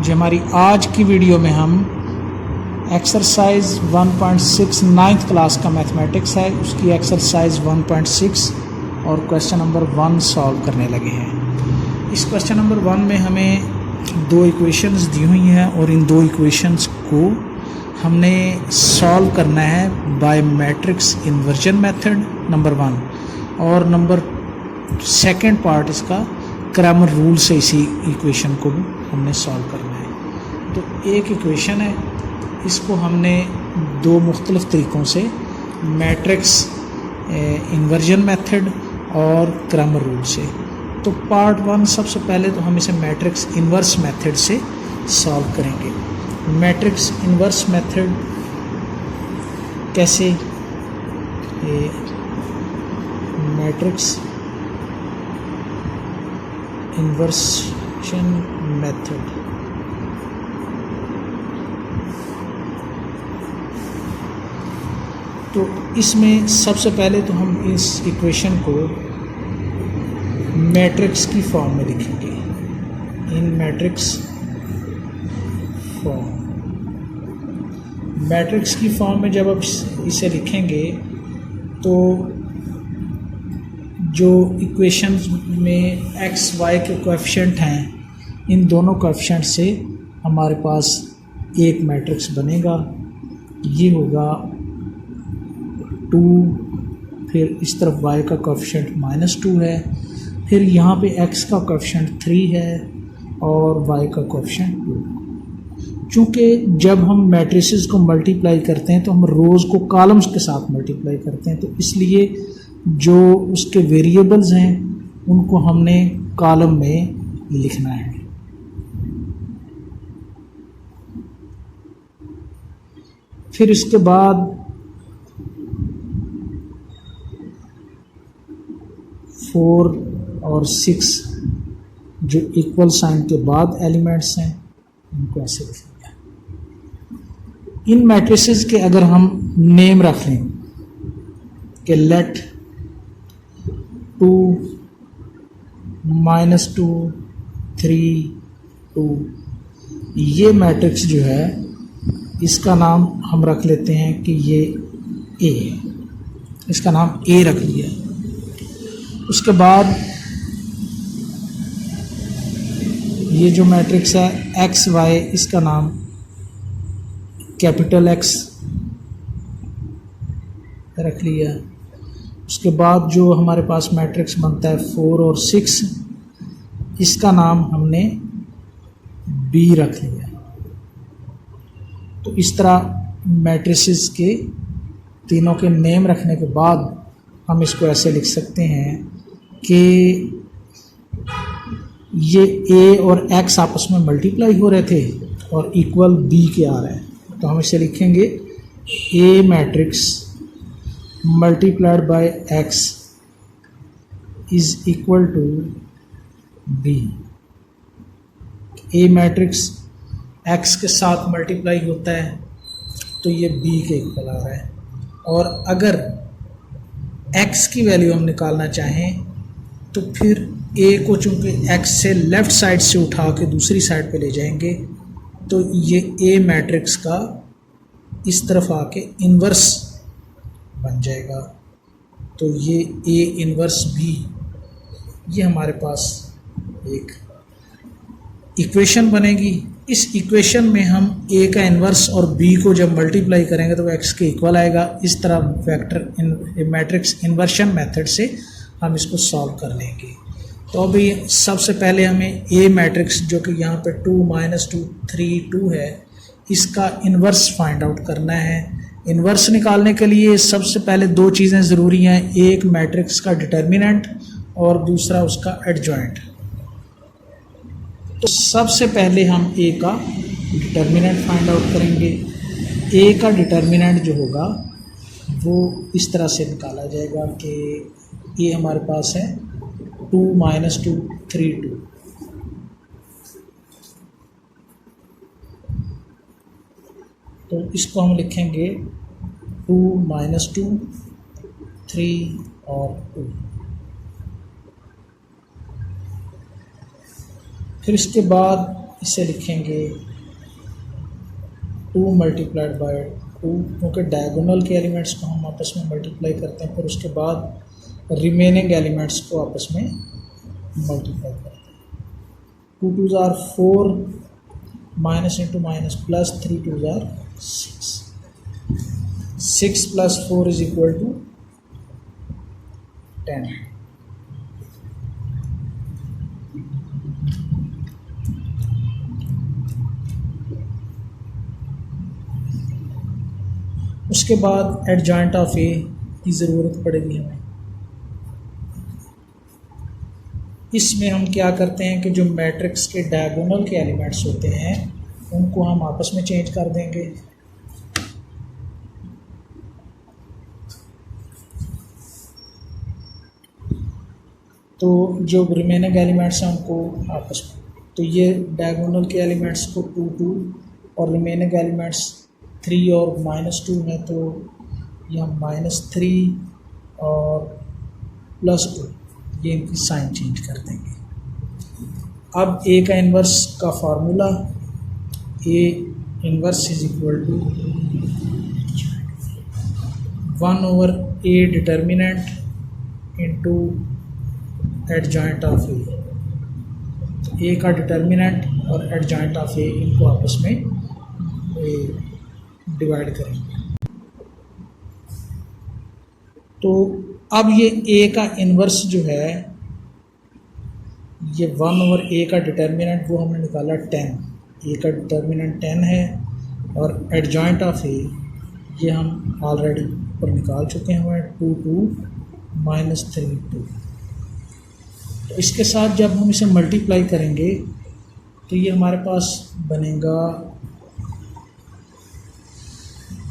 जी हमारी आज की वीडियो में हम एक्सरसाइज 1.6 नाइन्थ क्लास का मैथमेटिक्स है, उसकी एक्सरसाइज 1.6 और क्वेश्चन नंबर 1 सॉल्व करने लगे हैं। इस क्वेश्चन नंबर 1 में हमें दो इक्वेशंस दी हुई हैं और इन दो इक्वेशंस को हमने सॉल्व करना है by matrix inversion method number 1, और नंबर सेकंड पार्ट इसका क्रैमर रूल से इसी इक्वेशन को भी हमने सॉल्व करना है। तो एक इक्वेशन है, इसको हमने दो मुख्तलिफ तरीक़ों से मैट्रिक्स इन्वर्जन मेथड और क्रैमर रूल से। तो पार्ट 1 सबसे पहले तो हम इसे मैट्रिक्स इन्वर्स मेथड से सॉल्व करेंगे। मैट्रिक्स इन्वर्स मेथड कैसे, मैट्रिक्स इन्वर्शन मेथड तो इसमें सबसे पहले तो हम इस इक्वेशन को मैट्रिक्स की फॉर्म में लिखेंगे, इन मैट्रिक्स फॉर्म। मैट्रिक्स की फॉर्म में जब आप इसे लिखेंगे तो जो इक्वेशंस में एक्स वाई के कोएफिशिएंट हैं, इन दोनों कोएफिशिएंट से हमारे पास एक मैट्रिक्स बनेगा। ये होगा 2, फिर इस तरफ y का कोएफिशिएंट -2 है, फिर यहाँ पे x का कोएफिशिएंट 3 है और y का कोएफिशिएंट 2। चूँकि जब हम मैट्रिसेस को मल्टीप्लाई करते हैं तो हम रोज़ को कॉलम्स के साथ मल्टीप्लाई करते हैं, तो इसलिए जो उसके वेरिएबल्स हैं उनको हमने कॉलम में लिखना है। फिर इसके बाद 4 और 6 जो इक्वल साइन के बाद एलिमेंट्स हैं उनको ऐसे लिखेंगे। इन मैट्रिसेस के अगर हम नेम रख लें कि लेट 2 -2 3 2, ये मैट्रिक्स जो है इसका नाम हम रख लेते हैं कि ये ए, इसका नाम ए रख लिया। उसके बाद ये जो मैट्रिक्स है एक्स वाई, इसका नाम कैपिटल एक्स रख लिया। उसके बाद जो हमारे पास मैट्रिक्स बनता है 4 और 6, इसका नाम हमने बी रख लिया। तो इस तरह मैट्रिसेस के तीनों के नेम रखने के बाद हम इसको ऐसे लिख सकते हैं कि ये ए और एक्स आपस में मल्टीप्लाई हो रहे थे और इक्वल बी के आ रहे हैं, तो हम इसे लिखेंगे A matrix multiplied by X is equal to B. A matrix X के साथ मल्टीप्लाई होता है तो ये बी के इक्वल आ रहा है, और अगर एक्स की वैल्यू हम निकालना चाहें तो फिर ए को चूँकि एक्स से लेफ़्ट साइड से उठा के दूसरी साइड पे ले जाएंगे तो ये ए मैट्रिक्स का इस तरफ आके इन्वर्स बन जाएगा। तो ये ए इन्वर्स बी, ये हमारे पास एक इक्वेशन बनेगी। इस इक्वेशन में हम ए का इन्वर्स और बी को जब मल्टीप्लाई करेंगे तो एक्स के इक्वल आएगा। इस तरह वेक्टर मैट्रिक्स इन्वर्शन मेथड से हम इसको सॉल्व कर लेंगे। तो अभी सबसे पहले हमें ए मैट्रिक्स जो कि यहाँ पे 2 -2 3 2 है, इसका इन्वर्स फाइंड आउट करना है। इन्वर्स निकालने के लिए सबसे पहले दो चीज़ें ज़रूरी हैं, एक मैट्रिक्स का डिटर्मिनेंट और दूसरा उसका एडजॉइंट। तो सबसे पहले हम ए का डिटर्मिनेंट फाइंड आउट करेंगे। ए का डिटर्मिनेंट जो होगा वो इस तरह से निकाला जाएगा कि ए हमारे पास है 2 -2 3 2। तो इसको हम लिखेंगे 2 -2 3 और 2। फिर इसके बाद इसे लिखेंगे 2 मल्टीप्लाइड बाय 2, क्योंकि डायगोनल के एलिमेंट्स को हम आपस में मल्टीप्लाई करते हैं, फिर उसके बाद रिमेनिंग एलिमेंट्स को आपस में मल्टीप्लाई करते हैं। 2 2s are 4, minus into minus plus, 3 2s are 6, 6 plus 4 is equal to 10। उसके बाद एडजॉइंट ऑफ ए की ज़रूरत पड़ेगी हमें। इसमें हम क्या करते हैं कि जो मैट्रिक्स के डायगोनल के एलिमेंट्स होते हैं उनको हम आपस में चेंज कर देंगे। तो जो रिमेनिंग एलिमेंट्स हैं उनको आपस में, तो ये डायगोनल के एलिमेंट्स को 2 2 और रिमेनिंग एलिमेंट्स 3 और -2 है, तो यह -3 और +2, ये इनकी साइन चेंज कर देंगे। अब ए का इन्वर्स का formula, A inverse is equal to 1/a determinant into adjoint of A का डिटर्मिनेंट और एडजॉइंट ऑफ ए, इनको आपस में डिवाइड करेंगे। तो अब ये a का इन्वर्स जो है, ये 1/a का डिटर्मिनेंट वो हमने निकाला 10, a का डिटर्मिनेंट 10 है, और एडजॉइंट ऑफ a ये हम ऑलरेडी ऊपर निकाल चुके हैं 2 2 -3 2। तो इसके साथ जब हम इसे मल्टीप्लाई करेंगे तो ये हमारे पास बनेगा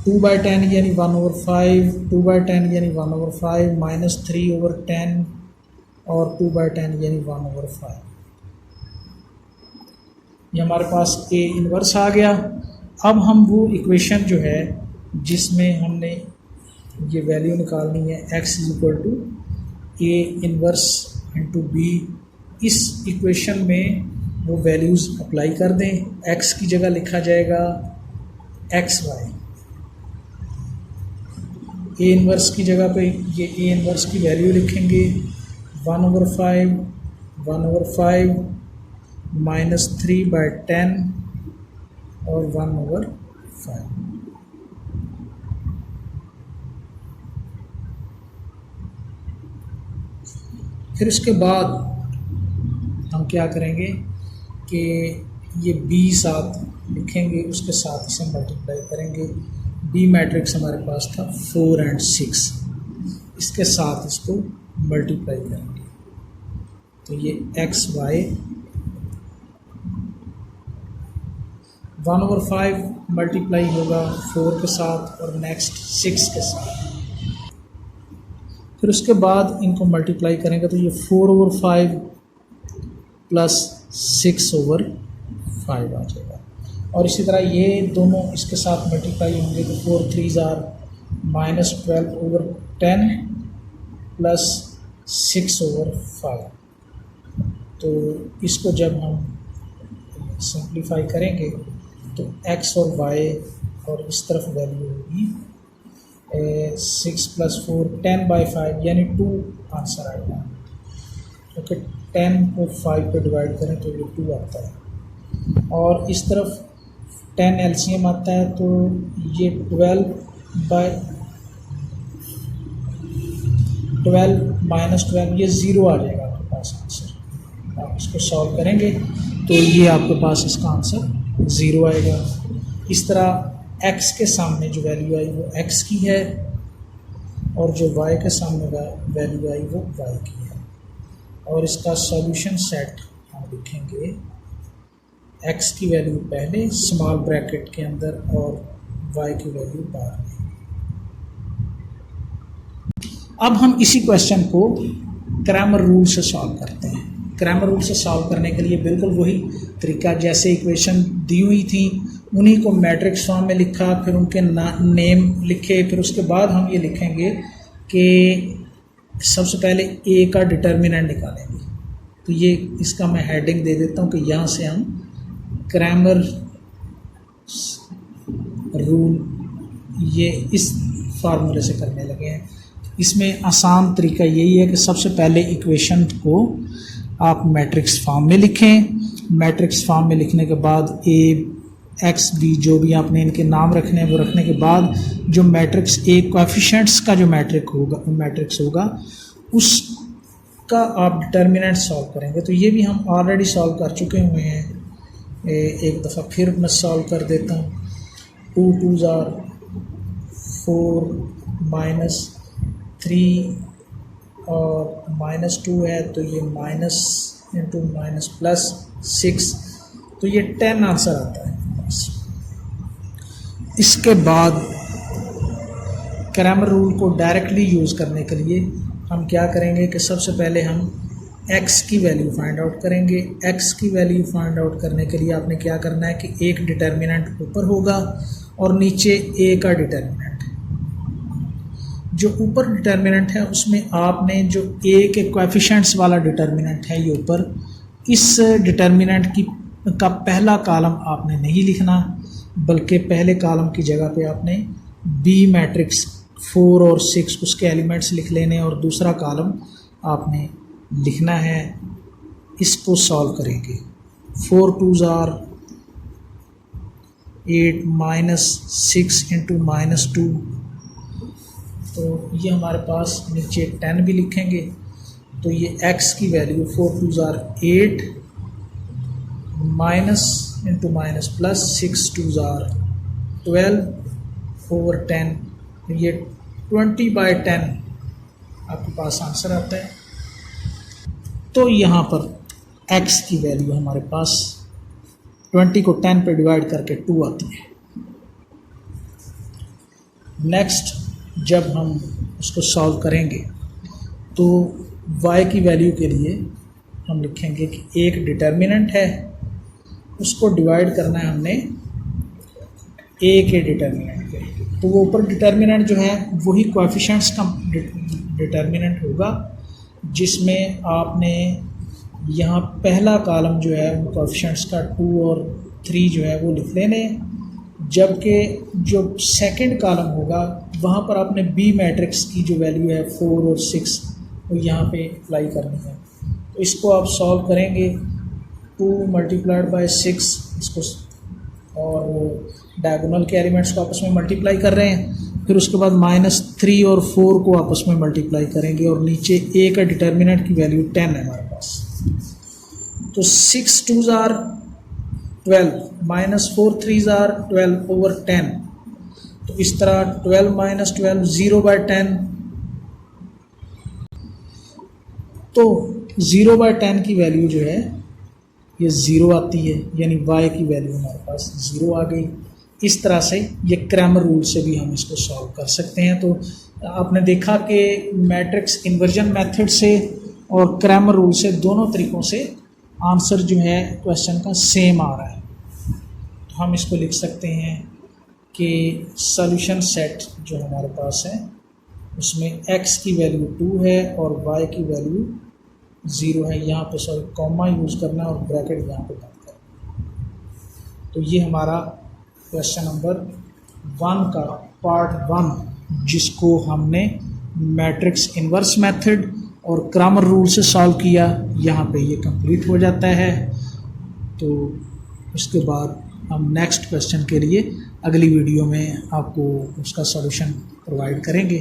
2/10 यानी 1/5, 2/10 यानी 1/5, -3/10 और 2/10 यानी 1/5। ये हमारे पास ए इन्वर्स आ गया। अब हम वो इक्वेशन जो है जिसमें हमने ये वैल्यू निकालनी है x is equal to A inverse into B, इस इक्वेशन में वो वैल्यूज़ अप्लाई कर दें। x की जगह लिखा जाएगा xy, ए इन्वर्स की जगह पे ये ए इन्वर्स की वैल्यू लिखेंगे 1/5 -3/10 और 1/5। फिर उसके बाद हम क्या करेंगे कि ये b साथ लिखेंगे, उसके साथ इसे मल्टीप्लाई करेंगे। b मैट्रिक्स हमारे पास था 4 और 6, इसके साथ इसको मल्टीप्लाई करेंगे, तो ये xy 1/5 मल्टीप्लाई होगा 4 के साथ और नेक्स्ट 6 के साथ। फिर उसके बाद इनको मल्टीप्लाई करेंगे तो ये 4/5 प्लस 6/5 आ जाएगा, और इसी तरह ये दोनों इसके साथ मल्टीप्लाई होंगे तो 4 3s are -12/10 प्लस 6/5। तो इसको जब हम सिंप्लीफाई करेंगे तो x और y और इस तरफ वैल्यू होगी 6 + 4 10/5 यानी 2 आंसर आएगा, क्योंकि 10 को 5 पे डिवाइड करें तो ये 2 आता है, और इस तरफ 10 एलसीएम आता है तो ये 12 -12 ये 0 आ जाएगा आपके पास आंसर। आप इसको सॉल्व करेंगे तो ये आपके पास इसका आंसर 0 आएगा। इस तरह x के सामने जो वैल्यू आई वो x की है, और जो y के सामने वैल्यू आई वो y की है, और इसका सॉल्यूशन सेट हम लिखेंगे x की वैल्यू पहले स्मॉल ब्रैकेट के अंदर और y की वैल्यू बाद में। अब हम इसी क्वेश्चन को क्रैमर रूल से सॉल्व करते हैं। क्रैमर रूल से सॉल्व करने के लिए बिल्कुल वही तरीका, जैसे इक्वेशन दी हुई थी उन्हीं को मैट्रिक्स फॉर्म में लिखा, फिर उनके नेम लिखे, फिर उसके बाद हम ये लिखेंगे कि सबसे पहले ए का डिटर्मिनेंट निकालेंगे। तो ये इसका मैं हेडिंग दे देता हूँ कि यहाँ से हम क्रैमर रूल ये इस फार्मूले से करने लगे हैं। इसमें आसान तरीका यही है कि सबसे पहले इक्वेशन को आप मैट्रिक्स फॉर्म में लिखें। मैट्रिक्स फॉर्म में लिखने के बाद ए एक्स बी जो भी आपने इनके नाम रखने हैं वो रखने के बाद जो मैट्रिक्स ए कोएफिशिएंट्स का जो मैट्रिक्स होगा उसका आप डिटर्मिनेंट सॉल्व करेंगे। तो ये भी हम ऑलरेडी सॉल्व कर चुके हुए हैं, एक दफ़ा फिर मैं सॉल्व कर देता हूँ। 2 2s are 4 माइनस 3 और -2 है तो ये माइनस इंटू माइनस प्लस 6, तो ये 10 आंसर आता है। इसके बाद क्रैमर रूल को डायरेक्टली यूज़ करने के लिए हम क्या करेंगे कि सबसे पहले हम x की वैल्यू फाइंड आउट करेंगे। x की वैल्यू फाइंड आउट करने के लिए आपने क्या करना है कि एक डिटर्मिनेंट ऊपर होगा और नीचे a का डिटर्मिनेंट। जो ऊपर डिटर्मिनेंट है उसमें आपने जो a के कोएफिशिएंट्स वाला डिटर्मिनेंट है ये ऊपर, इस डिटर्मिनेंट का पहला कॉलम आपने नहीं लिखना, बल्कि पहले कॉलम की जगह पे आपने b मैट्रिक्स 4 और 6 उसके एलिमेंट्स लिख लेने और दूसरा कॉलम आपने लिखना है। इसको सॉल्व करेंगे। 4 2s are 8 माइनस 6 इंटू -2, तो ये हमारे पास नीचे 10 भी लिखेंगे। तो ये x की value 4 2s are 8 minus into minus plus 6 2s are 12 over 10, तो ये 20/10 आपके पास आंसर आता है। तो यहाँ पर x की वैल्यू हमारे पास 20 को 10 पे डिवाइड करके 2 आती है। नेक्स्ट जब हम उसको सॉल्व करेंगे तो y की वैल्यू के लिए हम लिखेंगे कि एक डिटर्मिनेंट है, उसको डिवाइड करना है हमने a के डिटर्मिनेंट के। तो वो ऊपर डिटर्मिनेंट जो है वही कोएफिशिएंट्स का डिटर्मिनेंट होगा, जिसमें आपने यहाँ पहला कॉलम जो है वो कोएफिशिएंट्स का 2 और 3 जो है वो लिख लेने, जबकि जो सेकंड कॉलम होगा वहाँ पर आपने बी मैट्रिक्स की जो वैल्यू है 4 और 6 वो यहाँ पे अप्लाई करनी है। तो इसको आप सॉल्व करेंगे। 2 मल्टीप्लाइड बाय 6 इसको, और डायगोनल के एलिमेंट्स को आपस में मल्टीप्लाई कर रहे हैं, फिर उसके बाद -3 और 4 को आपस में मल्टीप्लाई करेंगे और नीचे a का डिटर्मिनेंट की वैल्यू 10 है हमारे पास। तो 6 2s are 12 minus 4 3s are 12 over 10, तो इस तरह 12 माइनस 12 0/10, तो 0/10 की वैल्यू जो है ये 0 आती है, यानी y की वैल्यू हमारे पास 0 आ गई। इस तरह से ये क्रैमर रूल से भी हम इसको सॉल्व कर सकते हैं। तो आपने देखा कि मैट्रिक्स इन्वर्जन मेथड से और क्रैमर रूल से दोनों तरीक़ों से आंसर जो है क्वेश्चन का सेम आ रहा है। तो हम इसको लिख सकते हैं कि सॉल्यूशन सेट जो हमारे पास है उसमें x की वैल्यू 2 है और y की वैल्यू 0 है। यहाँ पे सॉरी कॉमा यूज़ करना और ब्रैकेट यहाँ पे बंद करना। तो ये हमारा क्वेश्चन नंबर 1 का पार्ट 1, जिसको हमने मैट्रिक्स इन्वर्स मेथड और क्रैमर रूल से सॉल्व किया, यहाँ पे ये कंप्लीट हो जाता है। तो उसके बाद हम नेक्स्ट क्वेश्चन के लिए अगली वीडियो में आपको उसका सॉल्यूशन प्रोवाइड करेंगे।